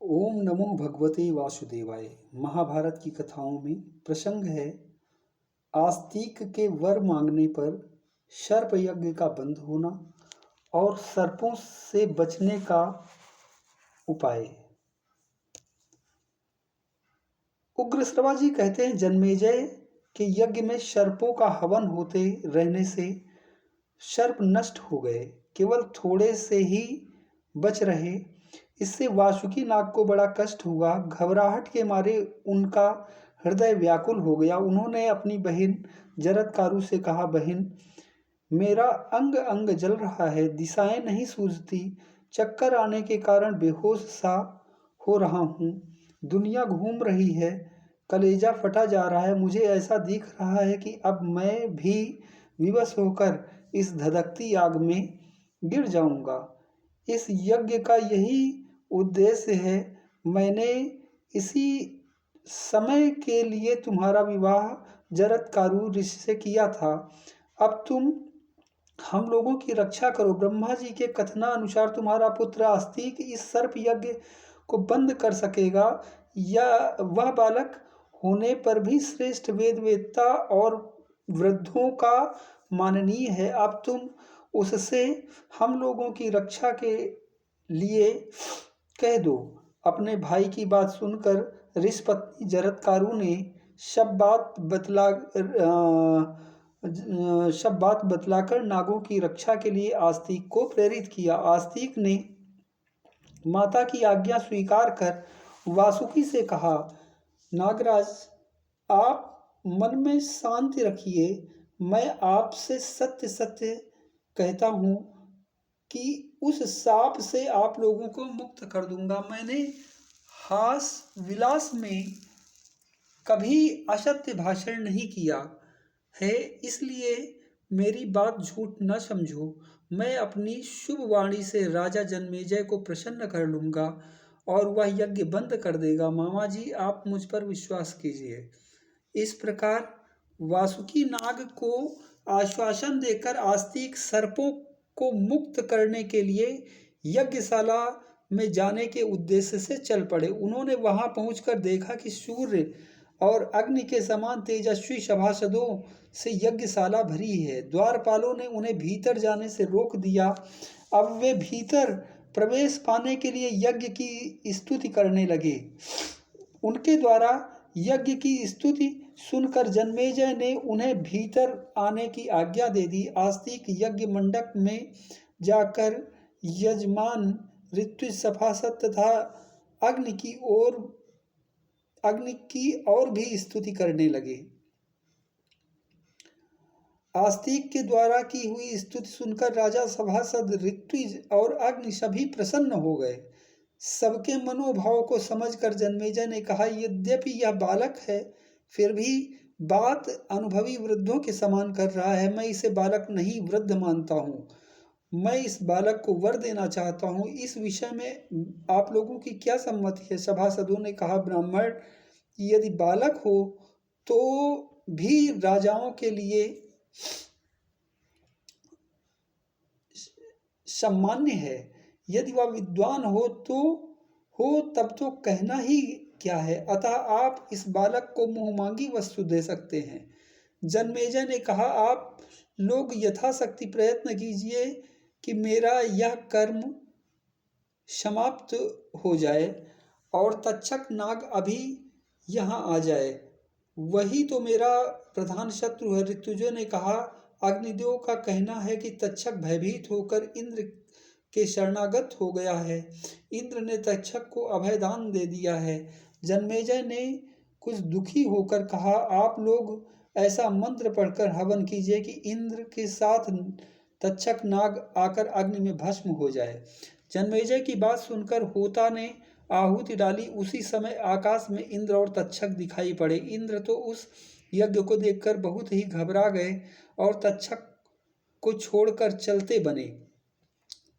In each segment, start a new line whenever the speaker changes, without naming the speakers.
ओम नमो भगवते वासुदेवाय। महाभारत की कथाओं में प्रसंग है आस्तिक के वर मांगने पर सर्प यज्ञ का बंद होना और सर्पों से बचने का उपाय। उग्रश्रवा जी कहते हैं, जन्मेजय के यज्ञ में सर्पों का हवन होते रहने से सर्प नष्ट हो गए, केवल थोड़े से ही बच रहे। इससे वासुकी नाग को बड़ा कष्ट हुआ। घबराहट के मारे उनका हृदय व्याकुल हो गया। उन्होंने अपनी बहन जरत्कारु से कहा, बहन, मेरा अंग अंग जल रहा है, दिशाएं नहीं सूझती, चक्कर आने के कारण बेहोश सा हो रहा हूँ, दुनिया घूम रही है, कलेजा फटा जा रहा है। मुझे ऐसा दिख रहा है कि अब मैं भी विवश होकर इस धधकती आग में गिर जाऊंगा। इस यज्ञ का यही उद्देश्य है। मैंने इसी समय के लिए तुम्हारा विवाह जरत्कारु ऋषि से किया था। अब तुम हम लोगों की रक्षा करो। ब्रह्मा जी के कथनानुसार तुम्हारा पुत्र आस्तिक इस सर्प यज्ञ को बंद कर सकेगा। या वह बालक होने पर भी श्रेष्ठ वेद वेत्ता और वृद्धों का माननीय है। अब तुम उससे हम लोगों की रक्षा के लिए कह दो। अपने भाई की बात सुनकर ऋषि पत्नी जरत्कारु ने सब बात बतलाकर नागों की रक्षा के लिए आस्तिक को प्रेरित किया। आस्तिक ने माता की आज्ञा स्वीकार कर वासुकी से कहा, नागराज, आप मन में शांति रखिए। मैं आपसे सत्य सत्य कहता हूँ कि उस शाप से आप लोगों को मुक्त कर दूंगा। मैंने हास विलास में कभी असत्य भाषण नहीं किया है, इसलिए मेरी बात झूठ न समझो। मैं अपनी शुभ वाणी से राजा जन्मेजय को प्रसन्न कर लूंगा और वह यज्ञ बंद कर देगा। मामा जी, आप मुझ पर विश्वास कीजिए। इस प्रकार वासुकी नाग को आश्वासन देकर आस्तिक सर्पों को मुक्त करने के लिए यज्ञशाला में जाने के उद्देश्य से चल पड़े। उन्होंने वहां पहुंचकर देखा कि सूर्य और अग्नि के समान तेजस्वी सभासदों से यज्ञशाला भरी है। द्वारपालों ने उन्हें भीतर जाने से रोक दिया। अब वे भीतर प्रवेश पाने के लिए यज्ञ की स्तुति करने लगे। उनके द्वारा यज्ञ की स्तुति सुनकर जन्मेजय ने उन्हें भीतर आने की आज्ञा दे दी। आस्तिक यज्ञ मंडप में जाकर यजमान ऋत्विज सभासद तथा अग्नि की और भी स्तुति करने लगे। आस्तिक के द्वारा की हुई स्तुति सुनकर राजा, सभासद, ऋत्विज और अग्नि सभी प्रसन्न हो गए। सबके मनोभाव को समझकर जन्मेजय ने कहा, यद्यपि यह बालक है, फिर भी बात अनुभवी वृद्धों के समान कर रहा है। मैं इसे बालक नहीं, वृद्ध मानता हूँ। मैं इस बालक को वर देना चाहता हूँ। इस विषय में आप लोगों की क्या सम्मति है? सभासदों ने कहा, ब्राह्मण, यदि बालक हो तो भी राजाओं के लिए सम्मान्य है। यदि वह विद्वान हो तब तो कहना ही क्या है। अतः आप इस बालक को मुंहमांगी वस्तु दे सकते हैं। जन्मेजय ने कहा, आप लोग यथाशक्ति प्रयत्न कीजिए कि मेरा यह कर्म समाप्त हो जाए और तक्षक नाग अभी यहाँ आ जाए। वही तो मेरा प्रधान शत्रु है। ऋतुजों ने कहा, अग्निदेव का कहना है कि तक्षक भयभीत होकर इंद्र के शरणागत हो गया है। इंद्र ने तक्षक को अभयदान दे दिया है। जन्मेजय ने कुछ दुखी होकर कहा, आप लोग ऐसा मंत्र पढ़कर हवन कीजिए कि इंद्र के साथ तक्षक नाग आकर अग्नि में भस्म हो जाए। जन्मेजय की बात सुनकर होता ने आहुति डाली। उसी समय आकाश में इंद्र और तक्षक दिखाई पड़े। इंद्र तो उस यज्ञ को देखकर बहुत ही घबरा गए और तक्षक को छोड़कर चलते बने।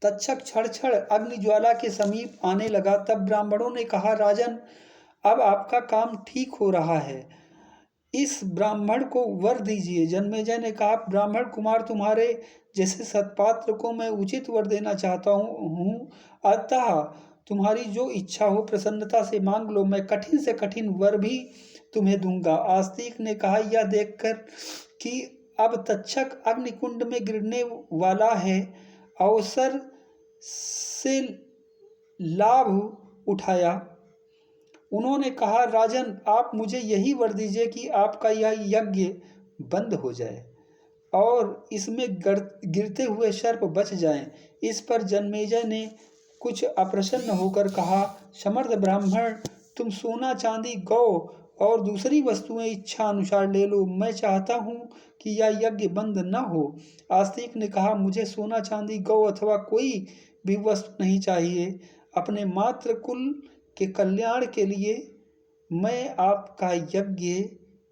तक्षक क्षण क्षण अग्नि ज्वाला के समीप आने लगा। तब ब्राह्मणों ने कहा, राजन, अब आपका काम ठीक हो रहा है, इस ब्राह्मण को वर दीजिए। जन्मेजय ने कहा, ब्राह्मण कुमार, तुम्हारे जैसे सत्पात्र को मैं उचित वर देना चाहता हूँ, अतः तुम्हारी जो इच्छा हो प्रसन्नता से मांग लो, मैं कठिन से कठिन वर भी तुम्हें दूंगा। आस्तिक ने कहा, यह देखकर कि अब तक्षक अग्निकुंड में गिरने वाला है, अवसर से लाभ उठाया। उन्होंने कहा, राजन, आप मुझे यही वर दीजिए कि आपका यह यज्ञ बंद हो जाए और इसमें गिरते हुए सर्प बच जाएं। इस पर जन्मेजय ने कुछ अप्रसन्न होकर कहा, समर्थ ब्राह्मण, तुम सोना चांदी गौ और दूसरी वस्तुएं इच्छा अनुसार ले लो, मैं चाहता हूँ कि यह यज्ञ बंद न हो। आस्तिक ने कहा, मुझे सोना चांदी गौ अथवा कोई भी वस्तु नहीं चाहिए। अपने मात्र कुल के कल्याण के लिए मैं आपका यज्ञ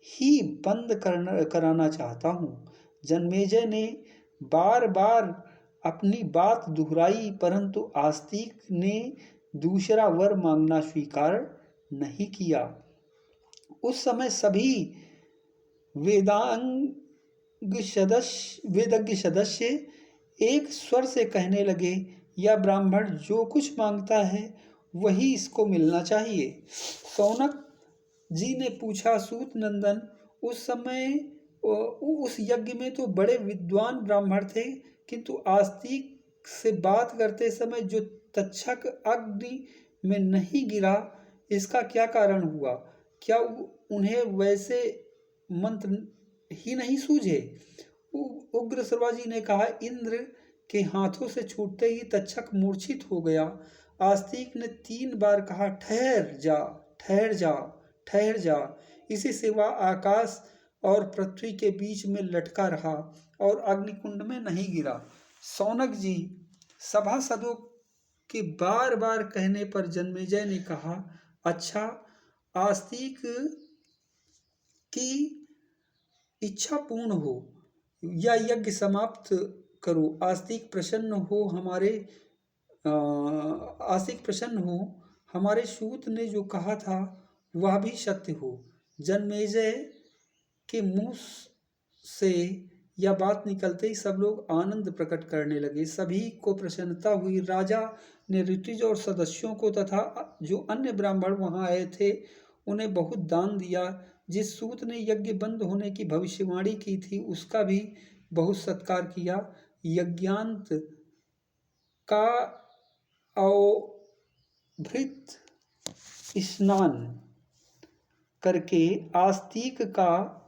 ही बंद कराना चाहता हूँ। जन्मेजय ने बार बार अपनी बात दोहराई, परंतु आस्तिक ने दूसरा वर मांगना स्वीकार नहीं किया। उस समय सभी वेदज्ञ सदस्य एक स्वर से कहने लगे, यह ब्राह्मण जो कुछ मांगता है वही इसको मिलना चाहिए। शौनक जी ने पूछा, सूत नंदन, उस समय उस यज्ञ में तो बड़े विद्वान ब्राह्मण थे, किंतु आस्तिक से बात करते समय जो तक्षक अग्नि में नहीं गिरा, इसका क्या कारण हुआ? क्या उन्हें वैसे मंत्र ही नहीं सूझे? उग्र शिवाजी ने कहा, इंद्र के हाथों से छूटते ही तक्षक मूर्छित हो गया। आस्तिक ने 3 बार कहा, ठहर जा, ठहर जा, ठहर जा। इसी से वह आकाश और पृथ्वी के बीच में लटका रहा और अग्निकुंड में नहीं गिरा। शौनक जी सभासदों के बार बार कहने पर जन्मेजय ने कहा, अच्छा, आस्तिक की इच्छा पूर्ण हो, या यज्ञ समाप्त करो। आस्तिक प्रसन्न हो, हमारे सूत ने जो कहा था वह भी सत्य हो। जन्मेजय के मुंह से यह बात निकलते ही सब लोग आनंद प्रकट करने लगे। सभी को प्रसन्नता हुई। राजा ने ऋत्विज और सदस्यों को तथा जो अन्य ब्राह्मण वहां आए थे उन्हें बहुत दान दिया। जिस सूत ने यज्ञ बंद होने की भविष्यवाणी की थी उसका भी बहुत सत्कार किया। यज्ञांत का अवभृत स्नान करके आस्तिक का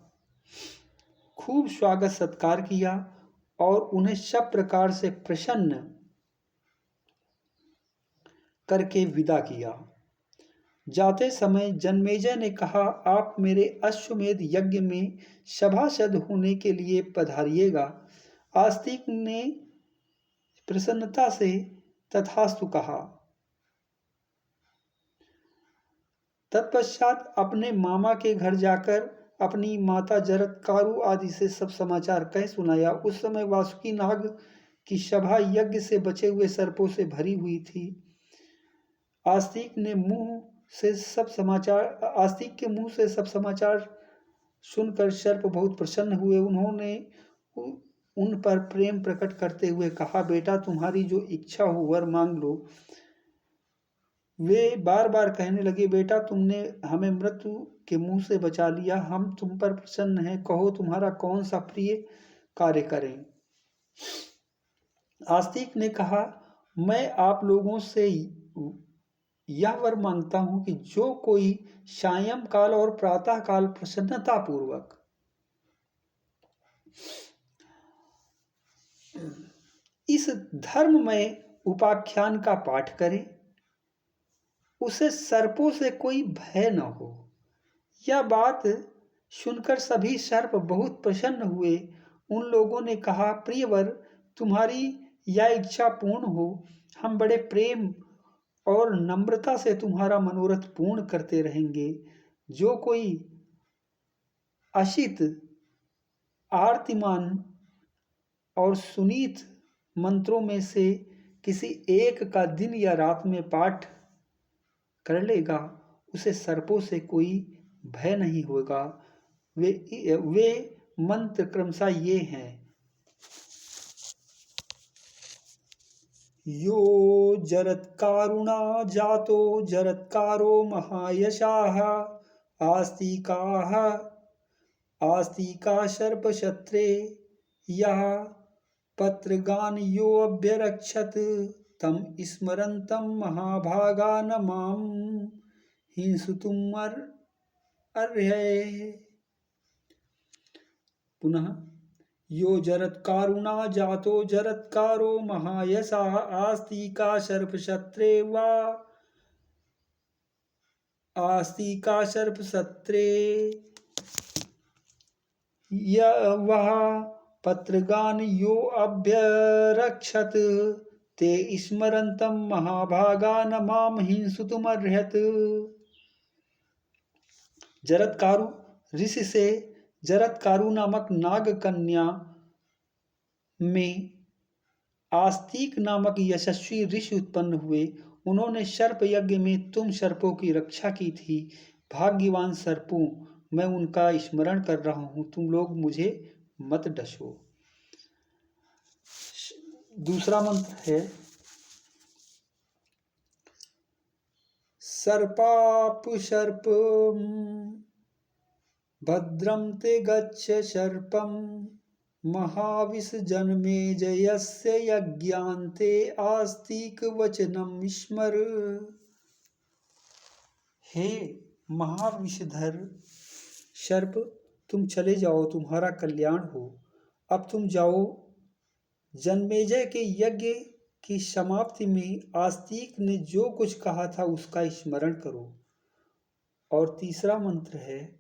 खूब स्वागत सत्कार किया और उन्हें सब प्रकार से प्रसन्न करके विदा किया। जाते समय जन्मेजय ने कहा, आप मेरे अश्वमेध यज्ञ में सभासद होने के लिए पधारिएगा। आस्तिक ने प्रसन्नता से तथास्तु कहा। तत्पश्चात अपने मामा के घर जाकर अपनी माता जरत कारू आदि से सब समाचार कह सुनाया। उस समय वासुकी नाग की सभा यज्ञ से बचे हुए सर्पों से भरी हुई थी। आस्तिक के मुंह से सब समाचार सुनकर सर्प बहुत प्रसन्न हुए। उन्होंने उन पर प्रेम प्रकट करते हुए कहा, बेटा, तुम्हारी जो इच्छा हो वर मांग लो। वे बार बार कहने लगे, बेटा, तुमने हमें मृत्यु के मुंह से बचा लिया, हम तुम पर प्रसन्न हैं, कहो तुम्हारा कौन सा प्रिय कार्य करें। आस्तिक ने कहा, मैं आप लोगों से यह वर मांगता हूं कि जो कोई सायं काल और प्रातः काल प्रसन्नता पूर्वक इस धर्ममय उपाख्यान का पाठ करे, उसे सर्पों से कोई भय न हो। यह बात सुनकर सभी सर्प बहुत प्रसन्न हुए। उन लोगों ने कहा, प्रियवर, तुम्हारी यह इच्छा पूर्ण हो। हम बड़े प्रेम और नम्रता से तुम्हारा मनोरथ पूर्ण करते रहेंगे। जो कोई असित, आर्तिमान और सुनीत मंत्रों में से किसी एक का दिन या रात में पाठ कर लेगा, उसे सर्पों से कोई भय नहीं होगा। वे मंत्र क्रमशः ये हैं। यो जरत्कारुणा जातो जरत्कारो महायशाः आस्तिकाः आस्तिका सर्पशत्रे यः पत्रगान यो अभ्यरक्षत तम स्मरन्तं महाभागा न मां हिंसुतुम् अर्हति। पुनः यो जरत्कारुणा जातो जरत्कारो महायशः आस्तिका सर्पशत्रे वा आस्तिका सर्पशत्रे वह पत्रगान यो अभ्यरक्षत ते स्मरन्तं महाभागा न मां हिंसुतुमर्हति। जरत्कारु ऋषि से जरत्कारु नामक नाग कन्या में आस्तिक नामक यशस्वी ऋषि उत्पन्न हुए। उन्होंने सर्प यज्ञ में तुम सर्पों की रक्षा की थी। भाग्यवान सर्पों, मैं उनका स्मरण कर रहा हूं, तुम लोग मुझे मत डसो। दूसरा मंत्र है सर्पापुसर्पं भद्रं ते गच्छ सर्पं महाविषजनमेजयस्य यज्ञान्ते आस्तिक वचनं स्मर। हे महाविषधर सर्प, तुम चले जाओ, तुम्हारा कल्याण हो। अब तुम जाओ, जन्मेजय के यज्ञ की समाप्ति में आस्तिक ने जो कुछ कहा था उसका स्मरण करो। और तीसरा मंत्र है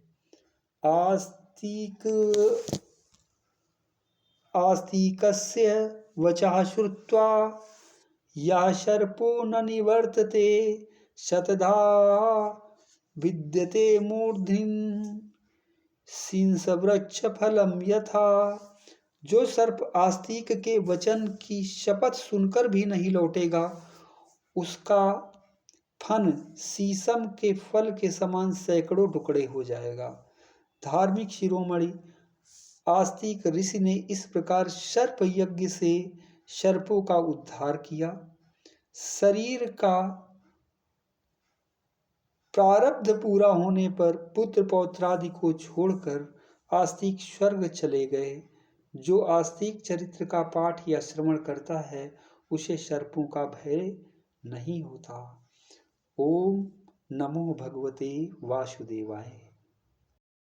आस्तिकस्य वचः श्रुत्वा यः सर्पो न निवर्तते शतधा विद्यते मूर्ध्नि शींसवृक्षफलं यथा। जो सर्प आस्तिक के वचन की शपथ सुनकर भी नहीं लौटेगा, उसका फन शीशम के फल के समान सैकड़ों टुकड़े हो जाएगा। धार्मिक शिरोमणि आस्तिक ऋषि ने इस प्रकार सर्प यज्ञ से सर्पों का उद्धार किया। शरीर का प्रारब्ध पूरा होने पर पुत्र पौत्रादि को छोड़कर आस्तिक स्वर्ग चले गए। जो आस्तिक चरित्र का पाठ या श्रवण करता है उसे सर्पों का भय नहीं होता। ओम नमो भगवते वासुदेवाय।